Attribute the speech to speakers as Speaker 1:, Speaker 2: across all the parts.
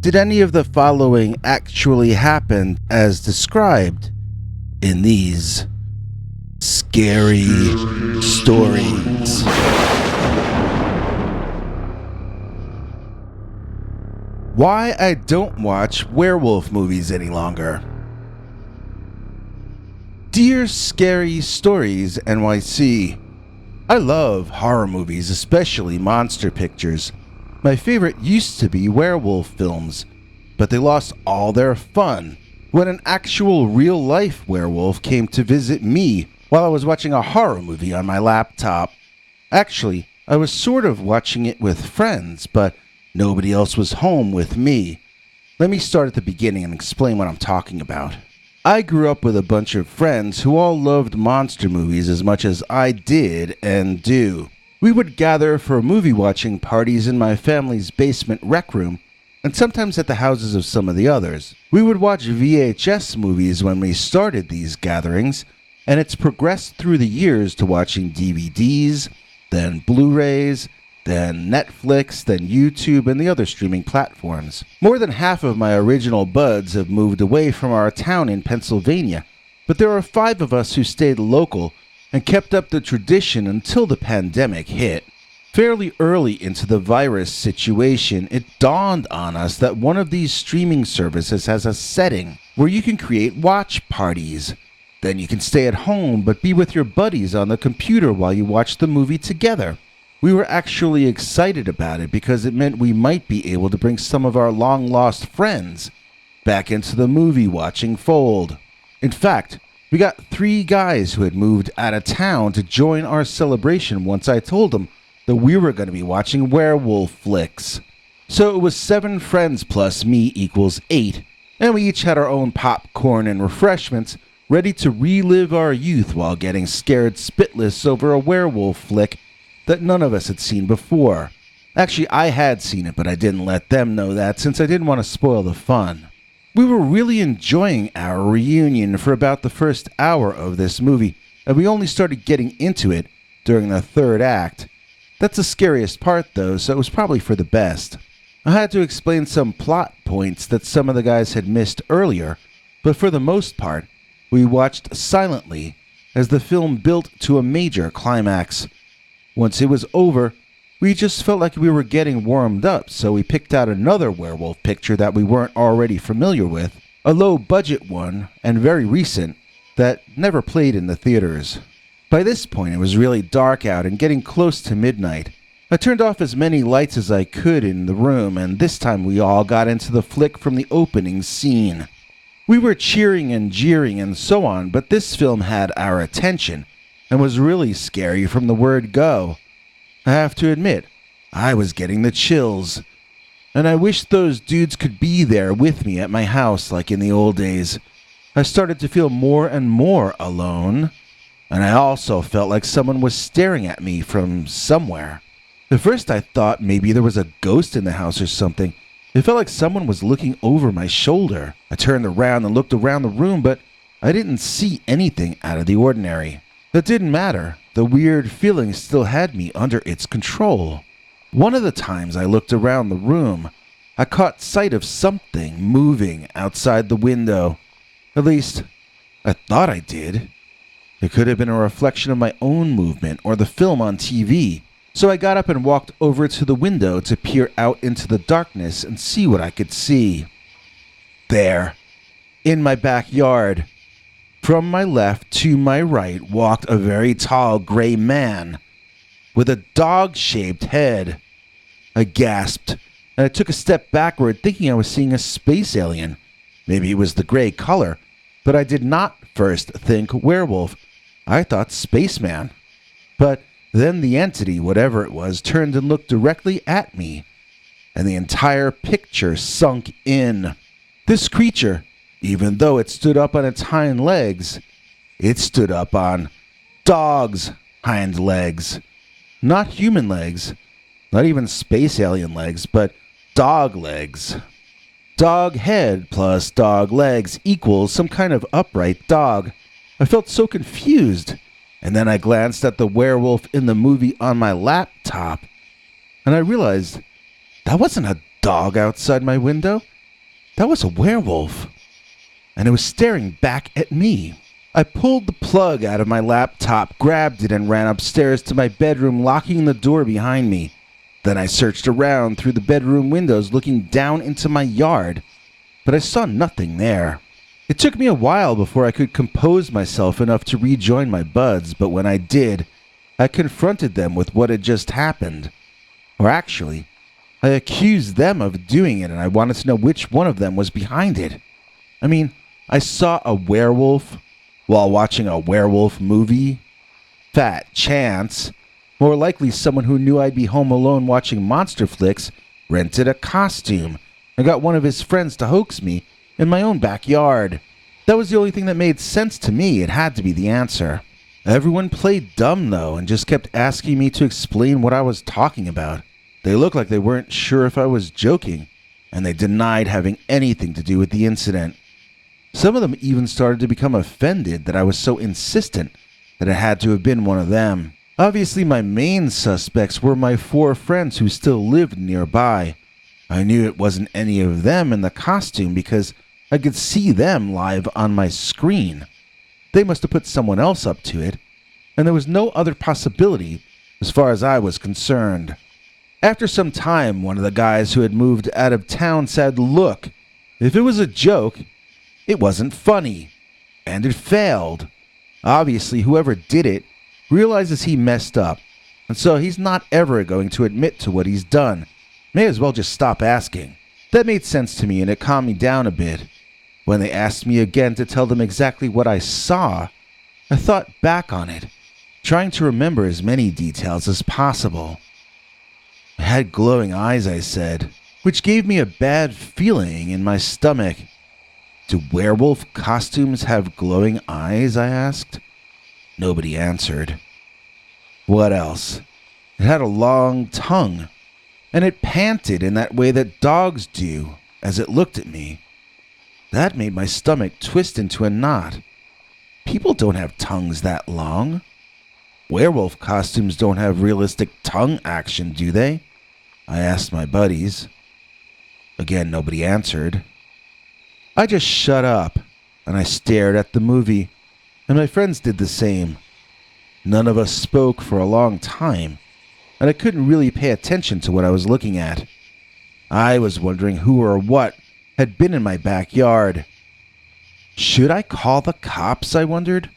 Speaker 1: Did any of the following actually happen as described in these scary stories? Why I don't watch werewolf movies any longer. Dear Scary Stories NYC, I love horror movies, especially monster pictures. My favorite used to be werewolf films, but they lost all their fun when an actual real-life werewolf came to visit me while I was watching a horror movie on my laptop. Actually, I was sort of watching it with friends, but nobody else was home with me. Let me start at the beginning and explain what I'm talking about. I grew up with a bunch of friends who all loved monster movies as much as I did and do. We would gather for movie watching parties in my family's basement rec room, and sometimes at the houses of some of the others. We would watch VHS movies when we started these gatherings, and it's progressed through the years to watching DVDs, then Blu-rays, then Netflix, then YouTube, and the other streaming platforms. More than half of my original buds have moved away from our town in Pennsylvania, but there are 5 of us who stayed local and kept up the tradition until the pandemic hit. Fairly early into the virus situation, it dawned on us that one of these streaming services has a setting where you can create watch parties. Then you can stay at home but be with your buddies on the computer while you watch the movie together. We were actually excited about it because it meant we might be able to bring some of our long-lost friends back into the movie-watching fold. In fact, we got 3 guys who had moved out of town to join our celebration once I told them that we were going to be watching werewolf flicks. So it was 7 friends plus me equals 8, and we each had our own popcorn and refreshments, ready to relive our youth while getting scared spitless over a werewolf flick that none of us had seen before. Actually, I had seen it, but I didn't let them know that since I didn't want to spoil the fun. We were really enjoying our reunion for about the first hour of this movie, and we only started getting into it during the 3rd act. That's the scariest part though, so it was probably for the best. I had to explain some plot points that some of the guys had missed earlier, but for the most part, we watched silently as the film built to a major climax. Once it was over, we just felt like we were getting warmed up, so we picked out another werewolf picture that we weren't already familiar with, a low-budget one, and very recent, that never played in the theaters. By this point, it was really dark out and getting close to midnight. I turned off as many lights as I could in the room, and this time we all got into the flick from the opening scene. We were cheering and jeering and so on, but this film had our attention, and was really scary from the word go. I have to admit, I was getting the chills, and I wish those dudes could be there with me at my house like in the old days. I started to feel more and more alone, and I also felt like someone was staring at me from somewhere. At first I thought maybe there was a ghost in the house or something. It felt like someone was looking over my shoulder. I turned around and looked around the room, but I didn't see anything out of the ordinary. That didn't matter. The weird feeling still had me under its control. One of the times I looked around the room, I caught sight of something moving outside the window. At least, I thought I did. It could have been a reflection of my own movement or the film on TV. So I got up and walked over to the window to peer out into the darkness and see what I could see. There, in my backyard, from my left to my right walked a very tall gray man with a dog-shaped head. I gasped, and I took a step backward thinking I was seeing a space alien. Maybe it was the gray color, but I did not first think werewolf. I thought spaceman. But then the entity, whatever it was, turned and looked directly at me, and the entire picture sunk in. This creature, even though it stood up on its hind legs, it stood up on dog's hind legs. Not human legs, not even space alien legs, but dog legs. Dog head plus dog legs equals some kind of upright dog. I felt so confused, and then I glanced at the werewolf in the movie on my laptop, and I realized that wasn't a dog outside my window? That was a werewolf. And it was staring back at me. I pulled the plug out of my laptop, grabbed it, and ran upstairs to my bedroom, locking the door behind me. Then I searched around through the bedroom windows, looking down into my yard, but I saw nothing there. It took me a while before I could compose myself enough to rejoin my buds, but when I did, I confronted them with what had just happened. Or actually, I accused them of doing it, and I wanted to know which one of them was behind it. I mean, I saw a werewolf while watching a werewolf movie. Fat chance. More likely someone who knew I'd be home alone watching monster flicks rented a costume and got one of his friends to hoax me in my own backyard. That was the only thing that made sense to me. It had to be the answer. Everyone played dumb, though, and just kept asking me to explain what I was talking about. They looked like they weren't sure if I was joking, and they denied having anything to do with the incident. Some of them even started to become offended that I was so insistent that it had to have been one of them. Obviously, my main suspects were my 4 friends who still lived nearby. I knew it wasn't any of them in the costume because I could see them live on my screen. They must have put someone else up to it, and there was no other possibility as far as I was concerned. After some time, one of the guys who had moved out of town said, "Look, if it was a joke, it wasn't funny, and it failed. Obviously, whoever did it realizes he messed up, and so he's not ever going to admit to what he's done. May as well just stop asking." That made sense to me, and it calmed me down a bit. When they asked me again to tell them exactly what I saw, I thought back on it, trying to remember as many details as possible. I had glowing eyes, I said, which gave me a bad feeling in my stomach. Do werewolf costumes have glowing eyes? I asked. Nobody answered. What else? It had a long tongue, and it panted in that way that dogs do as it looked at me. That made my stomach twist into a knot. People don't have tongues that long. Werewolf costumes don't have realistic tongue action, do they? I asked my buddies. Again, nobody answered. I just shut up, and I stared at the movie, and my friends did the same. None of us spoke for a long time, and I couldn't really pay attention to what I was looking at. I was wondering who or what had been in my backyard. Should I call the cops, I wondered?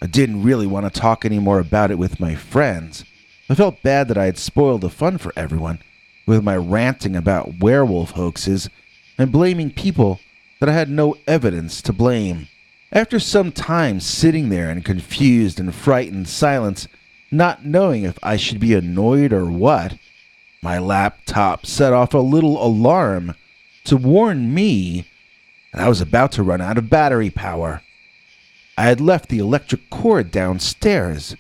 Speaker 1: I didn't really want to talk any more about it with my friends. I felt bad that I had spoiled the fun for everyone with my ranting about werewolf hoaxes and blaming people that I had no evidence to blame. After some time sitting there in confused and frightened silence, not knowing if I should be annoyed or what, my laptop set off a little alarm to warn me that I was about to run out of battery power. I had left the electric cord downstairs.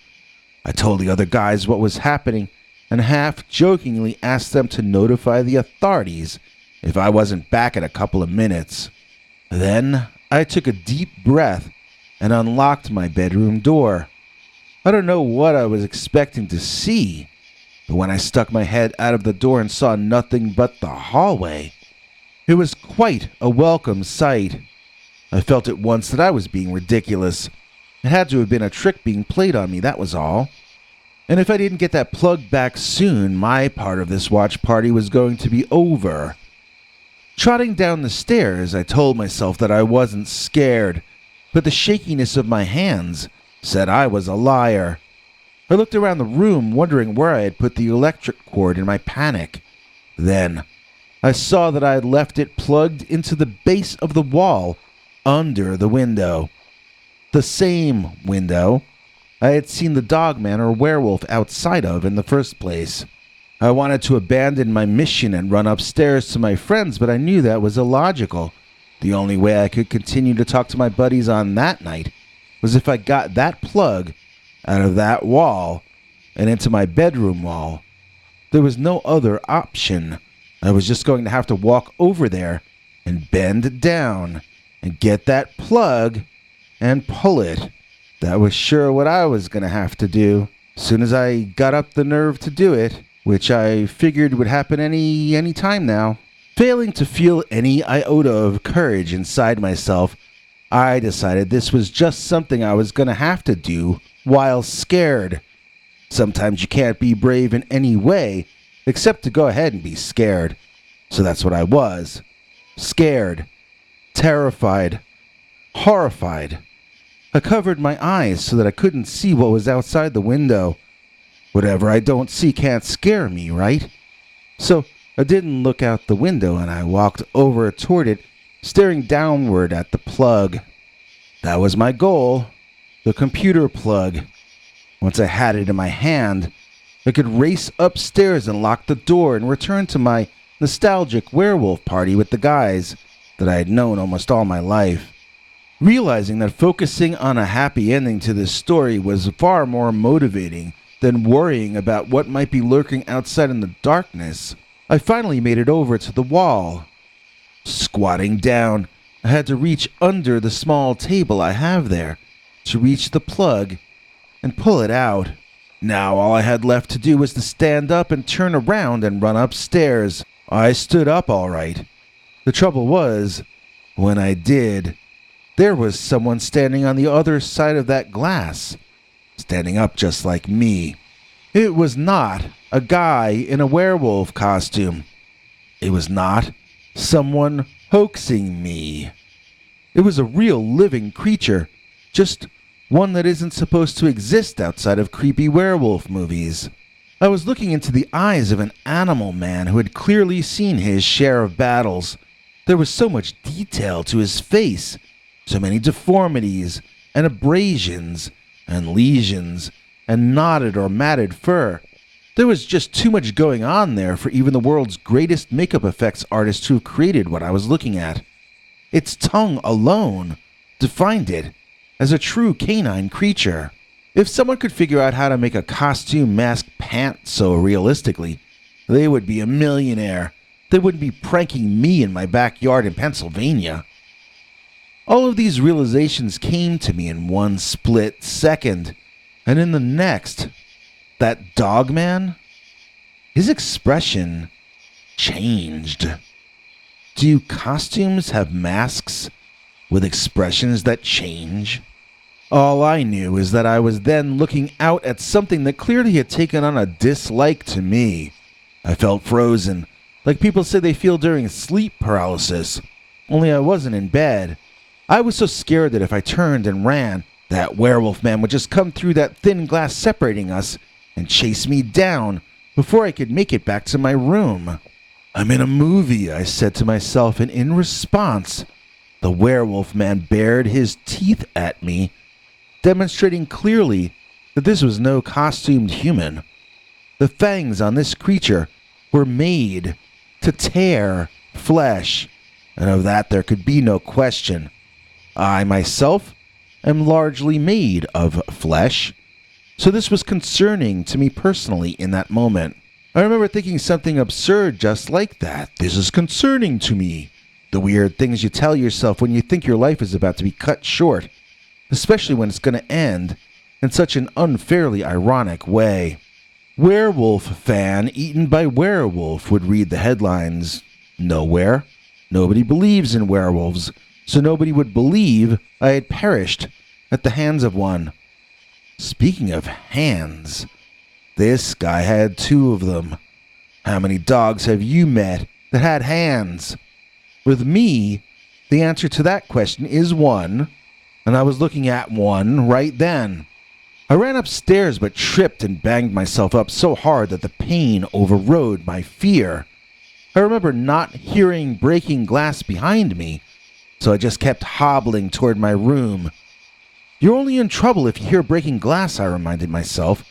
Speaker 1: I told the other guys what was happening and half-jokingly asked them to notify the authorities if I wasn't back in a couple of minutes. Then I took a deep breath and unlocked my bedroom door. I don't know what I was expecting to see, but when I stuck my head out of the door and saw nothing but the hallway, it was quite a welcome sight. I felt at once that I was being ridiculous. It had to have been a trick being played on me, that was all. And if I didn't get that plug back soon, my part of this watch party was going to be over. Trotting down the stairs, I told myself that I wasn't scared, but the shakiness of my hands said I was a liar. I looked around the room, wondering where I had put the electric cord in my panic. Then I saw that I had left it plugged into the base of the wall under the window. The same window I had seen the Dogman or Werewolf outside of in the first place. I wanted to abandon my mission and run upstairs to my friends, but I knew that was illogical. The only way I could continue to talk to my buddies on that night was if I got that plug out of that wall and into my bedroom wall. There was no other option. I was just going to have to walk over there and bend down and get that plug and pull it. That was sure what I was going to have to do. As soon as I got up the nerve to do it, which I figured would happen any time now. Failing to feel any iota of courage inside myself, I decided this was just something I was going to have to do while scared. Sometimes you can't be brave in any way except to go ahead and be scared. So that's what I was. Scared. Terrified. Horrified. I covered my eyes so that I couldn't see what was outside the window. Whatever I don't see can't scare me, right? So I didn't look out the window and I walked over toward it, staring downward at the plug. That was my goal. The computer plug. Once I had it in my hand, I could race upstairs and lock the door and return to my nostalgic werewolf party with the guys that I had known almost all my life. Realizing that focusing on a happy ending to this story was far more motivating than worrying about what might be lurking outside in the darkness, I finally made it over to the wall. Squatting down, I had to reach under the small table I have there to reach the plug and pull it out. Now all I had left to do was to stand up and turn around and run upstairs. I stood up all right. The trouble was, when I did, there was someone standing on the other side of that glass, standing up just like me. It was not a guy in a werewolf costume. It was not someone hoaxing me. It was a real living creature, just one that isn't supposed to exist outside of creepy werewolf movies. I was looking into the eyes of an animal man who had clearly seen his share of battles. There was so much detail to his face, so many deformities and abrasions and lesions and knotted or matted fur. There was just too much going on there for even the world's greatest makeup effects artist to have created what I was looking at. Its tongue alone defined it as a true canine creature. If someone could figure out how to make a costume mask pant so realistically, they would be a millionaire. They wouldn't be pranking me in my backyard in Pennsylvania. All of these realizations came to me in one split second, and in the next, that Dogman, his expression changed. Do costumes have masks with expressions that change? All I knew is that I was then looking out at something that clearly had taken on a dislike to me. I felt frozen, like people say they feel during sleep paralysis, only I wasn't in bed. I was so scared that if I turned and ran, that werewolf man would just come through that thin glass separating us and chase me down before I could make it back to my room. I'm in a movie, I said to myself, and in response, the werewolf man bared his teeth at me, demonstrating clearly that this was no costumed human. The fangs on this creature were made to tear flesh, and of that there could be no question. I myself am largely made of flesh, so this was concerning to me personally in that moment. I remember thinking something absurd just like that. This is concerning to me. The weird things you tell yourself when you think your life is about to be cut short, especially when it's going to end in such an unfairly ironic way. Werewolf fan eaten by werewolf would read the headlines. Nowhere. Nobody believes in werewolves, so nobody would believe I had perished at the hands of one. Speaking of hands, this guy had 2 of them. How many dogs have you met that had hands? With me, the answer to that question is 1, and I was looking at one right then. I ran upstairs but tripped and banged myself up so hard that the pain overrode my fear. I remember not hearing breaking glass behind me, so I just kept hobbling toward my room. You're only in trouble if you hear breaking glass, I reminded myself.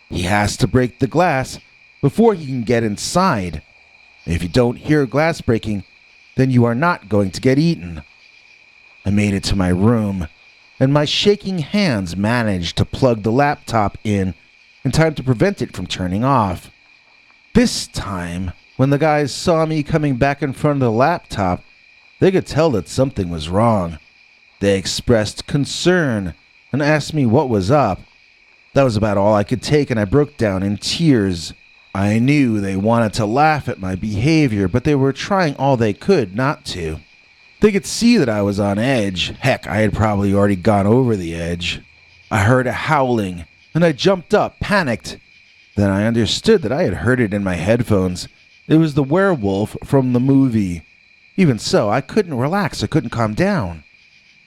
Speaker 1: He has to break the glass before he can get inside. If you don't hear glass breaking, then you are not going to get eaten. I made it to my room, and my shaking hands managed to plug the laptop in time to prevent it from turning off. This time, when the guys saw me coming back in front of the laptop, they could tell that something was wrong. They expressed concern and asked me what was up. That was about all I could take, and I broke down in tears. I knew they wanted to laugh at my behavior, but they were trying all they could not to. They could see that I was on edge. Heck, I had probably already gone over the edge. I heard a howling, and I jumped up, panicked. Then I understood that I had heard it in my headphones. It was the werewolf from the movie. Even so, I couldn't relax. I couldn't calm down.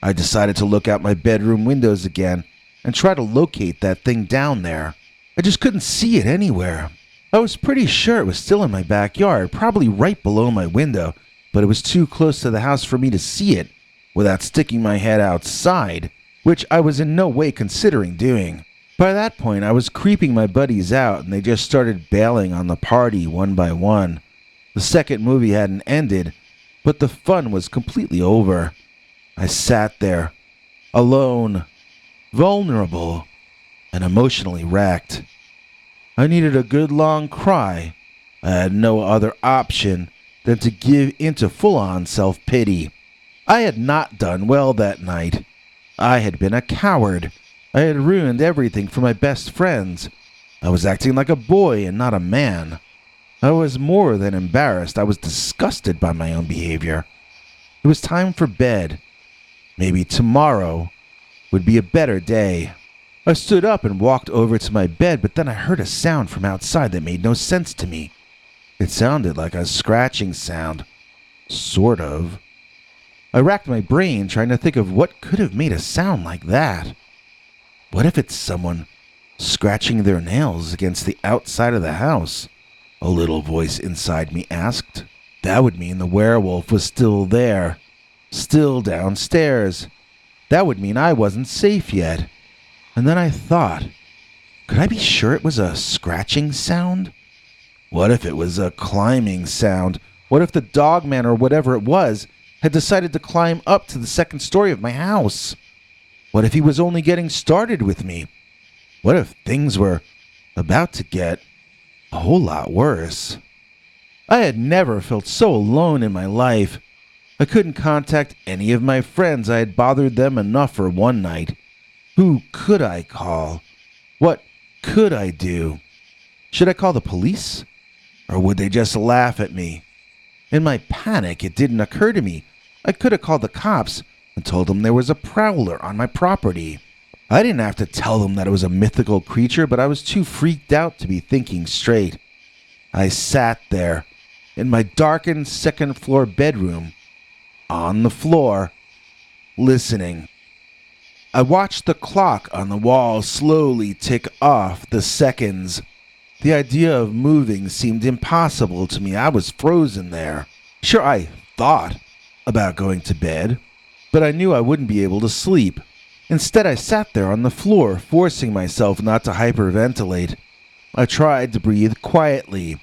Speaker 1: I decided to look out my bedroom windows again and try to locate that thing down there. I just couldn't see it anywhere. I was pretty sure it was still in my backyard, probably right below my window, but it was too close to the house for me to see it without sticking my head outside, which I was in no way considering doing. By that point, I was creeping my buddies out, and they just started bailing on the party one by one. The second movie hadn't ended, but the fun was completely over. I sat there, alone, vulnerable, and emotionally wrecked. I needed a good long cry. I had no other option than to give into full-on self-pity. I had not done well that night. I had been a coward. I had ruined everything for my best friends. I was acting like a boy and not a man. I was more than embarrassed. I was disgusted by my own behavior. It was time for bed. Maybe tomorrow would be a better day. I stood up and walked over to my bed, but then I heard a sound from outside that made no sense to me. It sounded like a scratching sound. Sort of. I racked my brain trying to think of what could have made a sound like that. What if it's someone scratching their nails against the outside of the house? A little voice inside me asked. That would mean the werewolf was still there, still downstairs. That would mean I wasn't safe yet. And then I thought, could I be sure it was a scratching sound? What if it was a climbing sound? What if the Dogman or whatever it was had decided to climb up to the second story of my house? What if he was only getting started with me? What if things were about to get a whole lot worse? I had never felt so alone in my life. I couldn't contact any of my friends. I had bothered them enough for one night. Who could I call? What could I do? Should I call the police? Or would they just laugh at me? In my panic, it didn't occur to me. I could have called the cops and told them there was a prowler on my property. I didn't have to tell them that it was a mythical creature, but I was too freaked out to be thinking straight. I sat there, in my darkened second-floor bedroom, on the floor, listening. I watched the clock on the wall slowly tick off the seconds. The idea of moving seemed impossible to me. I was frozen there. Sure, I thought about going to bed, but I knew I wouldn't be able to sleep. Instead, I sat there on the floor, forcing myself not to hyperventilate. I tried to breathe quietly.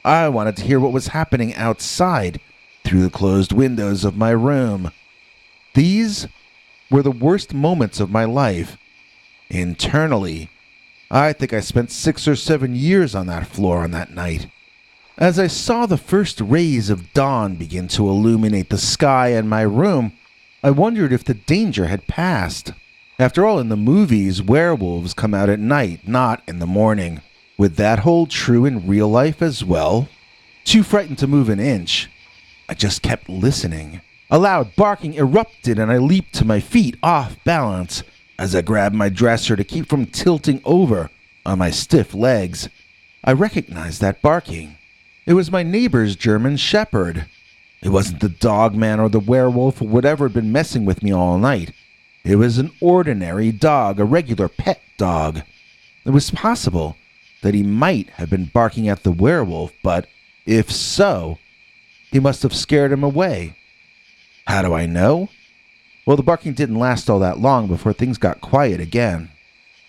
Speaker 1: I wanted to hear what was happening outside, through the closed windows of my room. These were the worst moments of my life. Internally, I think I spent 6 or 7 years on that floor on that night. As I saw the first rays of dawn begin to illuminate the sky and my room, I wondered if the danger had passed. After all, in the movies, werewolves come out at night, not in the morning. Would that hold true in real life as well? Too frightened to move an inch, I just kept listening. A loud barking erupted and I leaped to my feet, off balance, as I grabbed my dresser to keep from tilting over on my stiff legs. I recognized that barking. It was my neighbor's German shepherd. It wasn't the Dogman or the werewolf or whatever had been messing with me all night. It was an ordinary dog, a regular pet dog. It was possible that he might have been barking at the werewolf, but if so, he must have scared him away. How do I know? Well, the barking didn't last all that long before things got quiet again.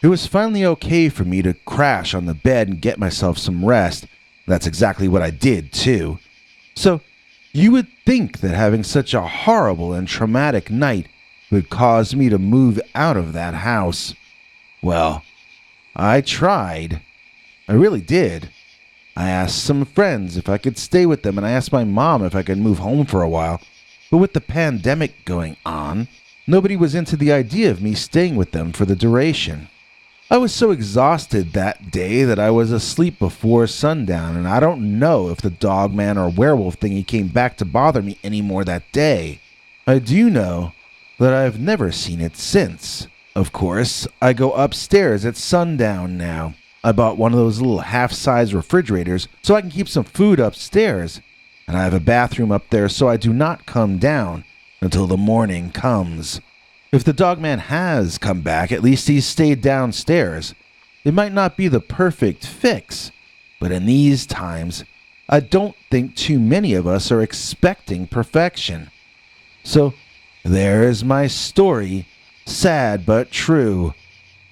Speaker 1: It was finally okay for me to crash on the bed and get myself some rest. That's exactly what I did, too. So, you would think that having such a horrible and traumatic night would cause me to move out of that house. Well, I tried. I really did. I asked some friends if I could stay with them, and I asked my mom if I could move home for a while. But with the pandemic going on, nobody was into the idea of me staying with them for the duration. I was so exhausted that day that I was asleep before sundown, and I don't know if the Dogman or Werewolf thingy came back to bother me anymore that day. I do know that I've never seen it since. Of course, I go upstairs at sundown now. I bought one of those little half-size refrigerators so I can keep some food upstairs, and I have a bathroom up there so I do not come down until the morning comes. If the Dogman has come back, at least he's stayed downstairs. It might not be the perfect fix, but in these times, I don't think too many of us are expecting perfection. So, there is my story, sad but true.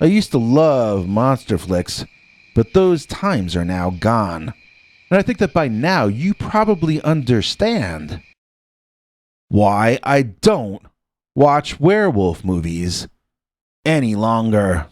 Speaker 1: I used to love monster flicks, but those times are now gone. And I think that by now you probably understand why I don't watch werewolf movies any longer.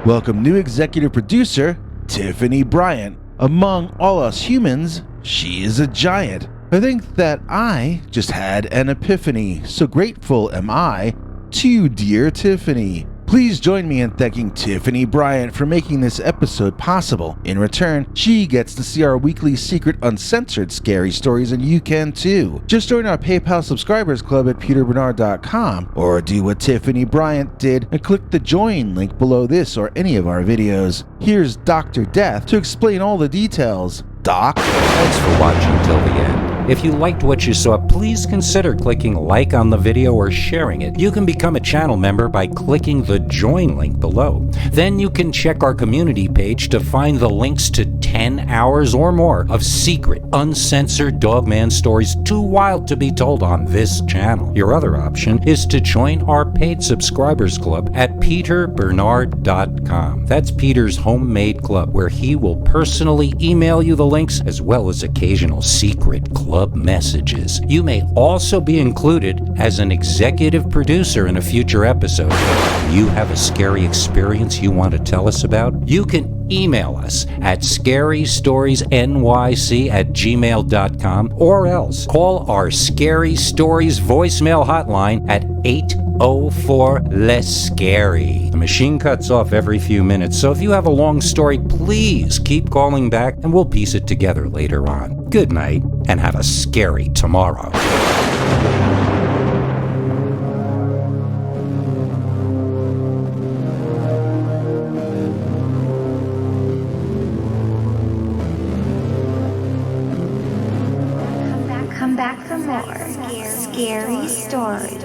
Speaker 1: Welcome new executive producer, Tiffany Bryant. Among all us humans, she is a giant. I think that I just had an epiphany, so grateful am I to you, dear Tiffany. Please join me in thanking Tiffany Bryant for making this episode possible. In return, she gets to see our weekly secret uncensored scary stories, and you can too. Just join our PayPal subscribers club at peterbernard.com, or do what Tiffany Bryant did and click the join link below this or any of our videos. Here's Dr. Death to explain all the details. Doc?
Speaker 2: Thanks for watching till the end. If you liked what you saw, please consider clicking like on the video or sharing it. You can become a channel member by clicking the join link below. Then you can check our community page to find the links to 10 hours or more of secret, uncensored Dogman stories too wild to be told on this channel. Your other option is to join our paid subscribers club at peterbernard.com. That's Peter's homemade club, where he will personally email you the links as well as occasional secret club messages. You may also be included as an executive producer in a future episode. If you have a scary experience you want to tell us about, you can email us at scarystoriesnyc@gmail.com, or else call our Scary Stories voicemail hotline at 804-LESS-SCARY. The machine cuts off every few minutes, so if you have a long story, please keep calling back and we'll piece it together later on. Good night, and have a scary tomorrow.
Speaker 3: Come back for more scary stories.